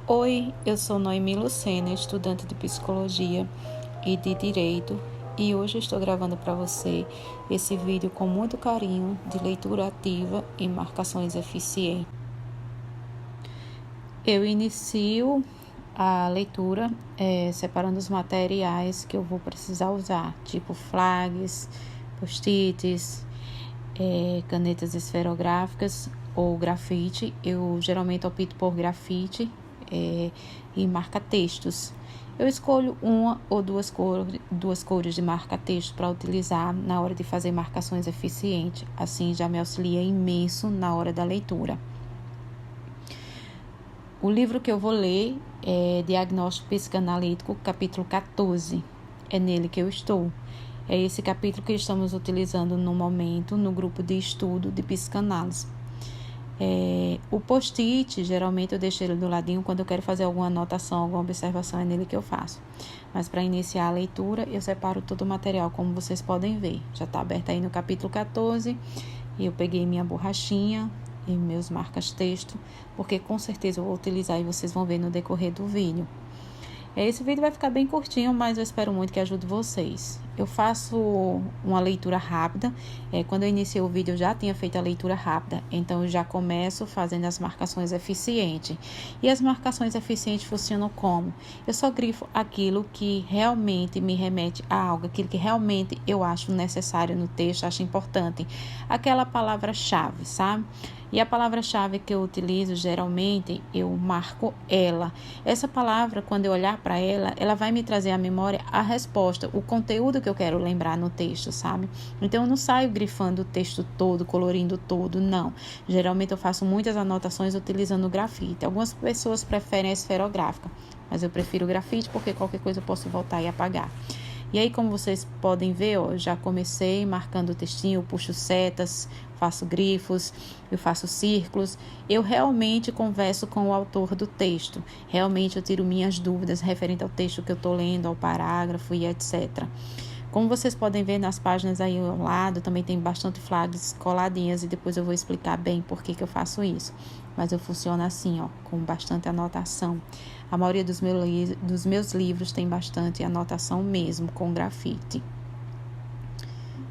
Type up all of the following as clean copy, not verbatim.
Oi, eu sou Noemi Lucena, estudante de Psicologia e de Direito, e hoje estou gravando para você esse vídeo com muito carinho de leitura ativa e marcações eficientes. Eu inicio a leitura separando os materiais que eu vou precisar usar, tipo flags, post-its, canetas esferográficas ou grafite. Eu geralmente opto por grafite e marca-textos. Eu escolho uma ou duas cores de marca-texto para utilizar na hora de fazer marcações eficientes. Assim já me auxilia imenso na hora da leitura. O livro que eu vou ler é Diagnóstico Psicanalítico, capítulo 14. É nele que eu estou. É esse capítulo que estamos utilizando no momento no grupo de estudo de psicanálise. O post-it, geralmente eu deixo ele do ladinho quando eu quero fazer alguma anotação, alguma observação, é nele que eu faço. Mas para iniciar a leitura, eu separo todo o material, como vocês podem ver. Já está aberto aí no capítulo 14. Eu peguei minha borrachinha e meus marcas-texto, porque com certeza eu vou utilizar e vocês vão ver no decorrer do vídeo. Esse vídeo vai ficar bem curtinho, mas eu espero muito que ajude vocês. Eu faço uma leitura rápida. Quando eu iniciei o vídeo, eu já tinha feito a leitura rápida. Então, eu já começo fazendo as marcações eficientes. E as marcações eficientes funcionam como? Eu só grifo aquilo que realmente me remete a algo, aquilo que realmente eu acho necessário no texto, acho importante. Aquela palavra-chave, sabe? E a palavra-chave que eu utilizo, geralmente, eu marco ela. Essa palavra, quando eu olhar para ela, ela vai me trazer à memória a resposta, o conteúdo que eu quero lembrar no texto, sabe? Então, eu não saio grifando o texto todo, colorindo todo, não. Geralmente, eu faço muitas anotações utilizando o grafite. Algumas pessoas preferem a esferográfica, mas eu prefiro o grafite porque qualquer coisa eu posso voltar e apagar. E aí, como vocês podem ver, eu já comecei marcando o textinho, eu puxo setas, faço grifos, eu faço círculos. Eu realmente converso com o autor do texto. Realmente eu tiro minhas dúvidas referente ao texto que eu estou lendo, ao parágrafo e etc. Como vocês podem ver nas páginas aí ao lado, também tem bastante flags coladinhas e depois eu vou explicar bem por que eu faço isso. Mas eu funciono assim, com bastante anotação. A maioria dos meus livros tem bastante anotação mesmo, com grafite.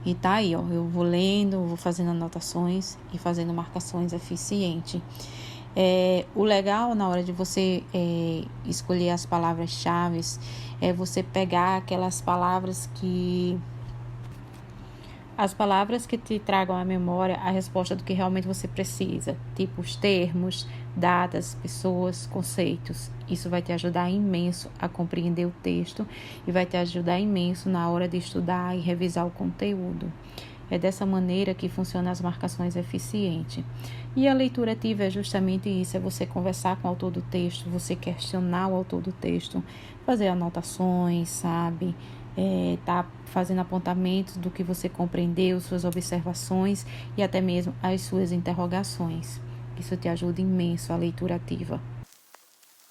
E tá aí, eu vou lendo, vou fazendo anotações e fazendo marcações eficientes. O legal na hora de você escolher as palavras-chave é você pegar aquelas palavras que te tragam à memória a resposta do que realmente você precisa, tipo os termos, datas, pessoas, conceitos. Isso vai te ajudar imenso a compreender o texto e vai te ajudar imenso na hora de estudar e revisar o conteúdo. É dessa maneira que funcionam as marcações eficientes. E a leitura ativa é justamente isso, é você conversar com o autor do texto, você questionar o autor do texto, fazer anotações, sabe? Tá fazendo apontamentos do que você compreendeu, suas observações e até mesmo as suas interrogações. Isso te ajuda imenso a leitura ativa.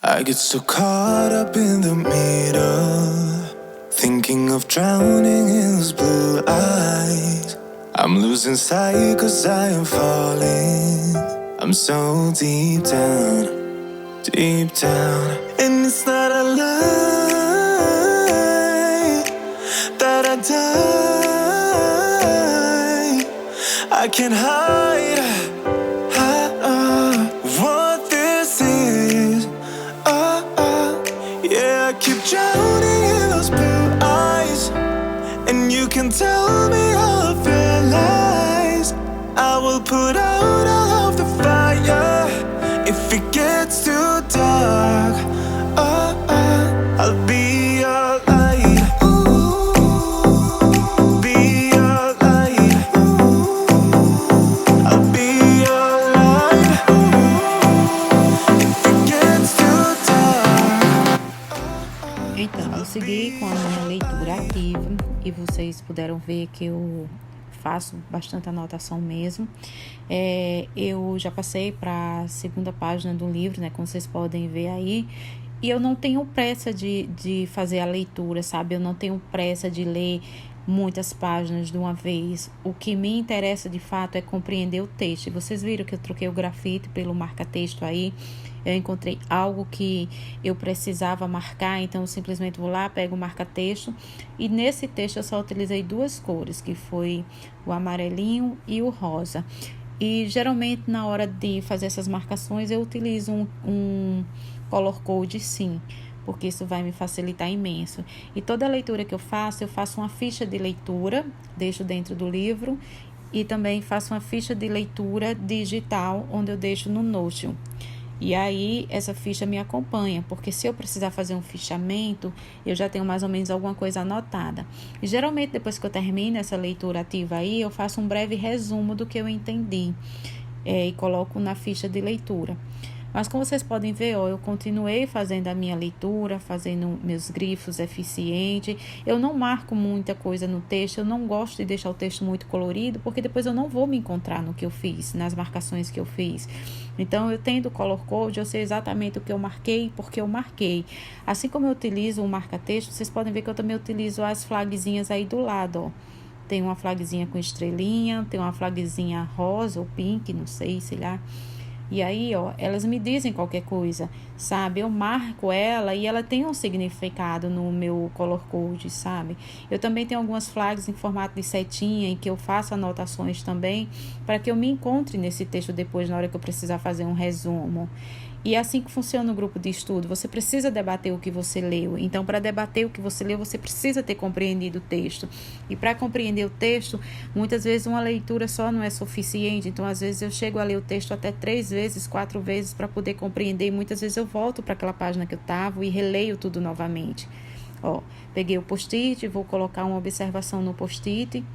I get so caught up in the middle, thinking of drowning in those blue eyes. I'm losing sight 'cause I am falling. I'm so deep down, and it's not a lie that I die. I can't hide what this is. Yeah, I keep drowning in those blue eyes, and you can tell me all of your lies. I will put out all of the fire if it gets too dark. I'll be your light. Be your light. I'll be your light if it gets too dark. Então, eu segui com a minha leitura ativa e vocês puderam ver que eu faço bastante anotação mesmo. Eu já passei para a segunda página do livro, né, como vocês podem ver aí, e eu não tenho pressa de fazer a leitura, sabe? Eu não tenho pressa de ler muitas páginas de uma vez. O que me interessa de fato é compreender o texto. E vocês viram que eu troquei o grafite pelo marca-texto aí. Eu encontrei algo que eu precisava marcar, então eu simplesmente vou lá, pego o marca-texto. E nesse texto eu só utilizei 2 cores, que foi o amarelinho e o rosa. E geralmente na hora de fazer essas marcações eu utilizo um color code, sim, porque isso vai me facilitar imenso. E toda leitura que eu faço uma ficha de leitura, deixo dentro do livro, e também faço uma ficha de leitura digital, onde eu deixo no Notion. E aí, essa ficha me acompanha, porque se eu precisar fazer um fichamento, eu já tenho mais ou menos alguma coisa anotada. E geralmente, depois que eu termino essa leitura ativa aí, eu faço um breve resumo do que eu entendi e coloco na ficha de leitura. Mas como vocês podem ver, eu continuei fazendo a minha leitura, fazendo meus grifos eficientes. Eu não marco muita coisa no texto, eu não gosto de deixar o texto muito colorido, porque depois eu não vou me encontrar no que eu fiz, nas marcações que eu fiz. Então, eu tendo o color code, eu sei exatamente o que eu marquei, porque eu marquei. Assim como eu utilizo o marca-texto, vocês podem ver que eu também utilizo as flagzinhas aí do lado, ó. Tem uma flagzinha com estrelinha, tem uma flagzinha rosa ou pink, não sei, sei lá. E aí, elas me dizem qualquer coisa, sabe? Eu marco ela e ela tem um significado no meu color code, sabe? Eu também tenho algumas flags em formato de setinha em que eu faço anotações também, para que eu me encontre nesse texto depois, na hora que eu precisar fazer um resumo. E é assim que funciona o grupo de estudo. Você precisa debater o que você leu. Então, para debater o que você leu, você precisa ter compreendido o texto. E para compreender o texto, muitas vezes uma leitura só não é suficiente. Então, às vezes eu chego a ler o texto até 3 vezes, 4 vezes para poder compreender. Muitas vezes eu volto para aquela página que eu estava e releio tudo novamente. Peguei o post-it, vou colocar uma observação no post-it,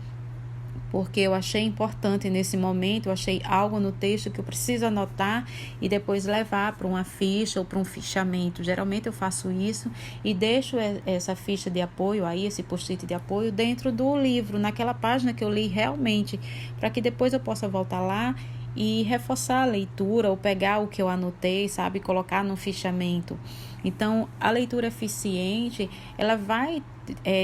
porque eu achei importante nesse momento, eu achei algo no texto que eu preciso anotar e depois levar para uma ficha ou para um fichamento. Geralmente eu faço isso e deixo essa ficha de apoio aí, esse post-it de apoio dentro do livro, naquela página que eu li realmente, para que depois eu possa voltar lá e reforçar a leitura ou pegar o que eu anotei, sabe, colocar no fichamento. Então, a leitura eficiente, ela vai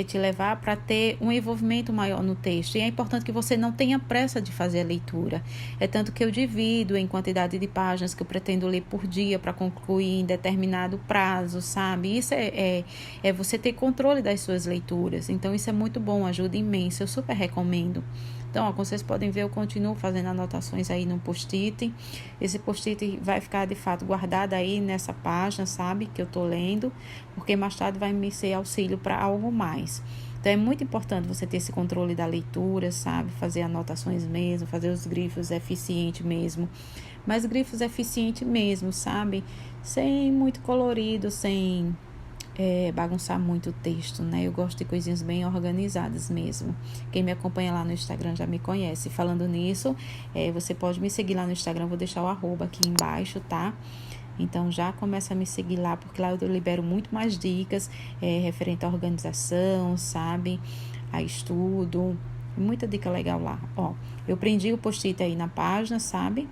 te levar para ter um envolvimento maior no texto. E é importante que você não tenha pressa de fazer a leitura. É tanto que eu divido em quantidade de páginas que eu pretendo ler por dia para concluir em determinado prazo, sabe? Isso é você ter controle das suas leituras. Então, isso é muito bom, ajuda imenso. Eu super recomendo. Então, como vocês podem ver, eu continuo fazendo anotações aí no post-it. Esse post-it vai ficar, de fato, guardado aí nessa página, sabe? Que eu tô lendo, porque mais tarde vai me ser auxílio para algo mais. Então, é muito importante você ter esse controle da leitura, sabe? Fazer anotações mesmo, fazer os grifos eficientes mesmo. Mas grifos eficientes mesmo, sabe? Sem muito colorido, sem bagunçar muito o texto, né? Eu gosto de coisinhas bem organizadas mesmo. Quem me acompanha lá no Instagram já me conhece. Falando nisso, você pode me seguir lá no Instagram, vou deixar o @ aqui embaixo, tá? Então já começa a me seguir lá, porque lá eu libero muito mais dicas referente à organização, sabe? A estudo, muita dica legal lá. Eu prendi o post-it aí na página, sabe?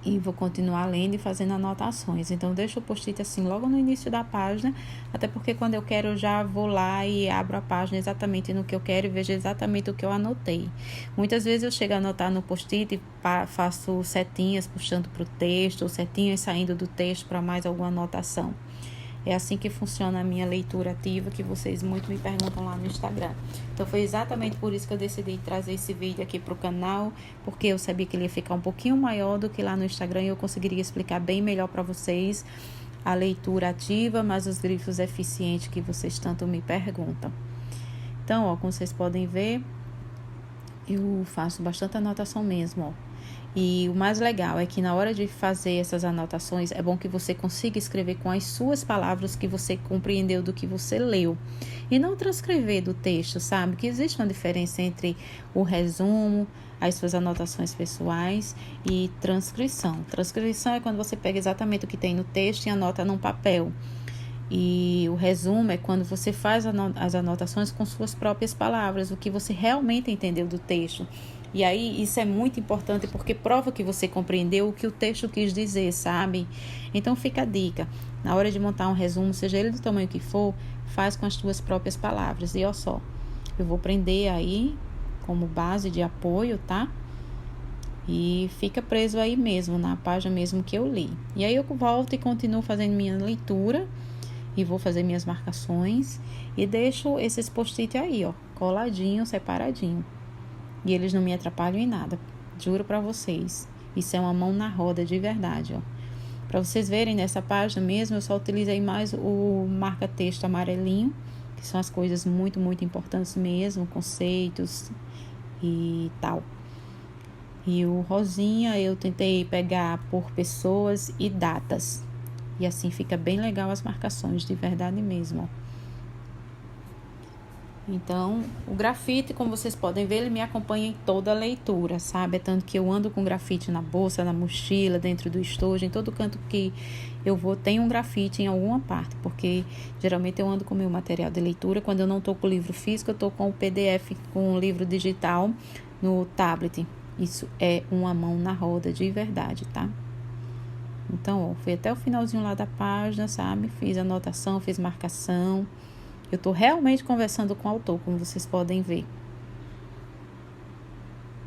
E vou continuar lendo e fazendo anotações. Então, deixo o post-it assim logo no início da página, até porque quando eu quero, eu já vou lá e abro a página exatamente no que eu quero e vejo exatamente o que eu anotei. Muitas vezes eu chego a anotar no post-it e faço setinhas puxando para o texto, ou setinhas saindo do texto para mais alguma anotação. É assim que funciona a minha leitura ativa, que vocês muito me perguntam lá no Instagram. Então, foi exatamente por isso que eu decidi trazer esse vídeo aqui para o canal, porque eu sabia que ele ia ficar um pouquinho maior do que lá no Instagram e eu conseguiria explicar bem melhor para vocês a leitura ativa, mas os grifos eficientes que vocês tanto me perguntam. Então, como vocês podem ver, eu faço bastante anotação mesmo, E o mais legal é que na hora de fazer essas anotações, é bom que você consiga escrever com as suas palavras que você compreendeu do que você leu. E não transcrever do texto, sabe? Que existe uma diferença entre o resumo, as suas anotações pessoais e transcrição. Transcrição é quando você pega exatamente o que tem no texto e anota num papel. E o resumo é quando você faz as anotações com suas próprias palavras, o que você realmente entendeu do texto. E aí, isso é muito importante porque prova que você compreendeu o que o texto quis dizer, sabe? Então, fica a dica. Na hora de montar um resumo, seja ele do tamanho que for, faz com as tuas próprias palavras. E olha só, Eu vou prender aí como base de apoio, tá? E fica preso aí mesmo, na página mesmo que eu li. E aí eu volto e continuo fazendo minha leitura e vou fazer minhas marcações e deixo esses post-it aí, ó, coladinho, separadinho. E eles não me atrapalham em nada, juro pra vocês. Isso é uma mão na roda de verdade, ó. Pra vocês verem nessa página mesmo, eu só utilizei mais o marca-texto amarelinho, que são as coisas muito, muito importantes mesmo, conceitos e tal. E o rosinha eu tentei pegar por pessoas e datas. E assim fica bem legal as marcações, de verdade mesmo. Então, o grafite, como vocês podem ver, ele me acompanha em toda a leitura, sabe? É tanto que eu ando com grafite na bolsa, na mochila, dentro do estojo, em todo canto que eu vou, tem um grafite em alguma parte, porque geralmente eu ando com o meu material de leitura. Quando eu não tô com o livro físico, eu tô com o PDF, com o livro digital no tablet. Isso é uma mão na roda, de verdade, tá? Então, ó, fui até o finalzinho lá da página, sabe? Fiz anotação, fiz marcação. Eu tô realmente conversando com o autor, como vocês podem ver.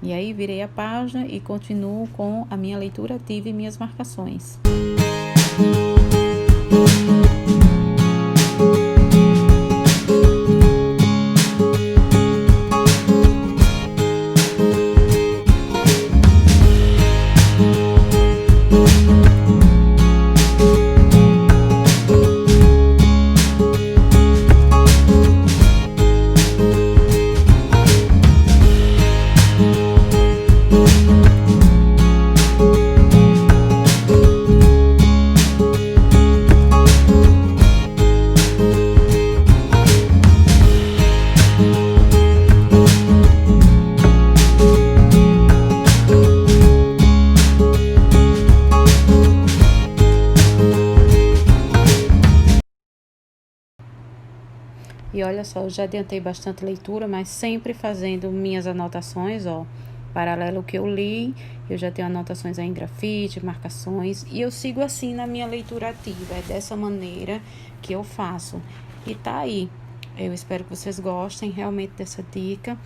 E aí, virei a página e continuo com a minha leitura ativa e minhas marcações. E olha só, eu já adiantei bastante leitura, mas sempre fazendo minhas anotações, ó. Paralelo ao que eu li, eu já tenho anotações aí em grafite, marcações. E eu sigo assim na minha leitura ativa. É dessa maneira que eu faço. E tá aí. Eu espero que vocês gostem realmente dessa dica.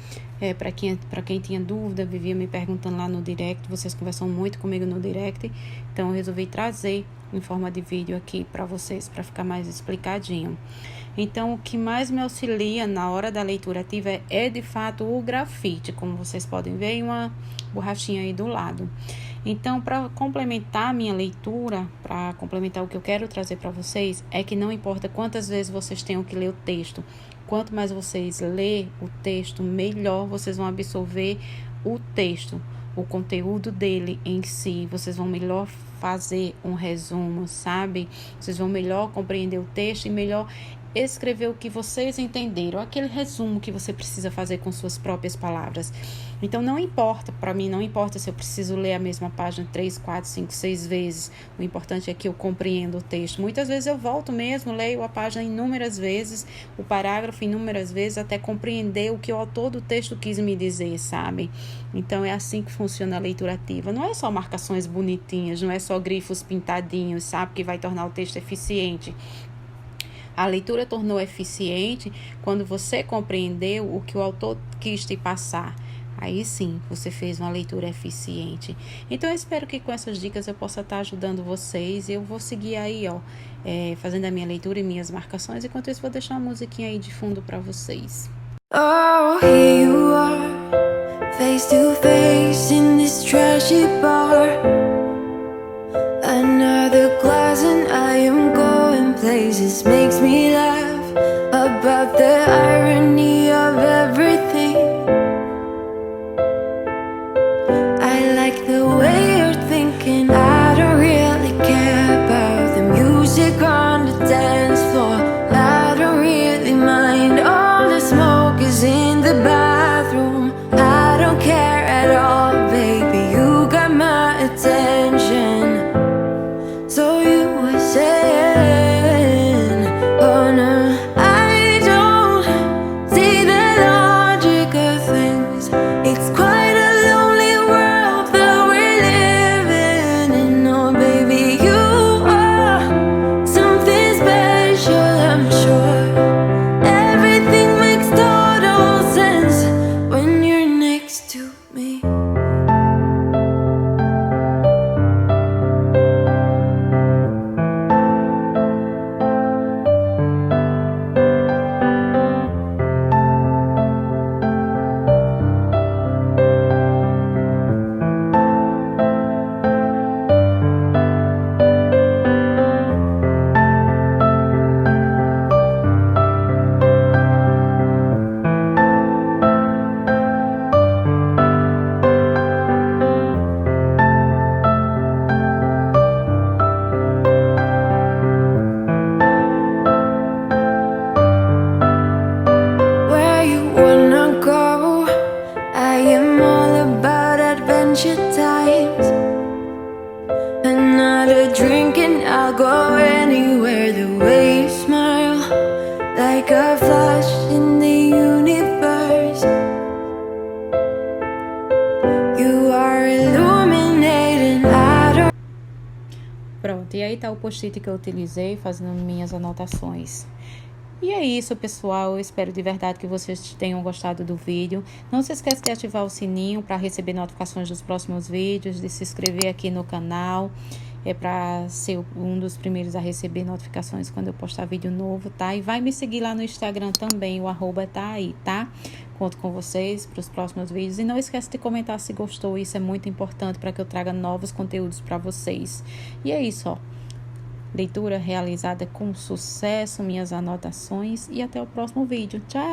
Para quem tinha dúvida, vivia me perguntando lá no direct. Vocês conversam muito comigo no direct. Então, eu resolvi trazer em forma de vídeo aqui para vocês, para ficar mais explicadinho. Então, o que mais me auxilia na hora da leitura ativa é de fato o grafite, como vocês podem ver, e uma borrachinha aí do lado. Então, para complementar a minha leitura, para complementar o que eu quero trazer para vocês, é que não importa quantas vezes vocês tenham que ler o texto, quanto mais vocês lerem o texto, melhor vocês vão absorver o texto, o conteúdo dele em si. Vocês vão melhor fazer um resumo, sabe? Vocês vão melhor compreender o texto e melhor escrever o que vocês entenderam, aquele resumo que você precisa fazer com suas próprias palavras. Então, não importa, para mim, não importa se eu preciso ler a mesma página 3, 4, 5, 6 vezes. O importante é que eu compreenda o texto. Muitas vezes eu volto mesmo, leio a página inúmeras vezes, o parágrafo inúmeras vezes, até compreender o que o autor do texto quis me dizer, sabe? Então, é assim que funciona a leitura ativa. Não é só marcações bonitinhas, não é só grifos pintadinhos, sabe? Que vai tornar o texto eficiente. A leitura tornou eficiente quando você compreendeu o que o autor quis te passar. Aí sim, você fez uma leitura eficiente. Então, eu espero que com essas dicas eu possa estar ajudando vocês. Eu vou seguir aí, ó, fazendo a minha leitura e minhas marcações. Enquanto isso, vou deixar uma musiquinha aí de fundo para vocês. Oh, here you are, face to face in this trashy bar. Another glass and I am going places. Makes me laugh about the irony of everything. I like the way you're thinking. I don't really care about the music on the dance floor. I don't really mind all the smoke is in the bathroom. I don't care at all, baby, you got my attention. So you were saying, oh no, I don't see the logic of things. It's quite a lonely world that we're living in. Oh baby, you are something special, I'm sure. Everything makes total sense. another drink and I'll go anywhere. The way you smile, like a flash in the universe. You are illuminating. I don't... Pronto, e aí tá o post-it que eu utilizei fazendo minhas anotações. E é isso, pessoal. Eu espero de verdade que vocês tenham gostado do vídeo. Não se esqueça de ativar o sininho para receber notificações dos próximos vídeos, de se inscrever aqui no canal, para ser um dos primeiros a receber notificações quando eu postar vídeo novo, tá? E vai me seguir lá no Instagram também, o @ tá aí, tá? Conto com vocês para os próximos vídeos. E não esqueça de comentar se gostou, isso é muito importante para que eu traga novos conteúdos para vocês. E é isso, ó. Leitura realizada com sucesso, minhas anotações e até o próximo vídeo. Tchau!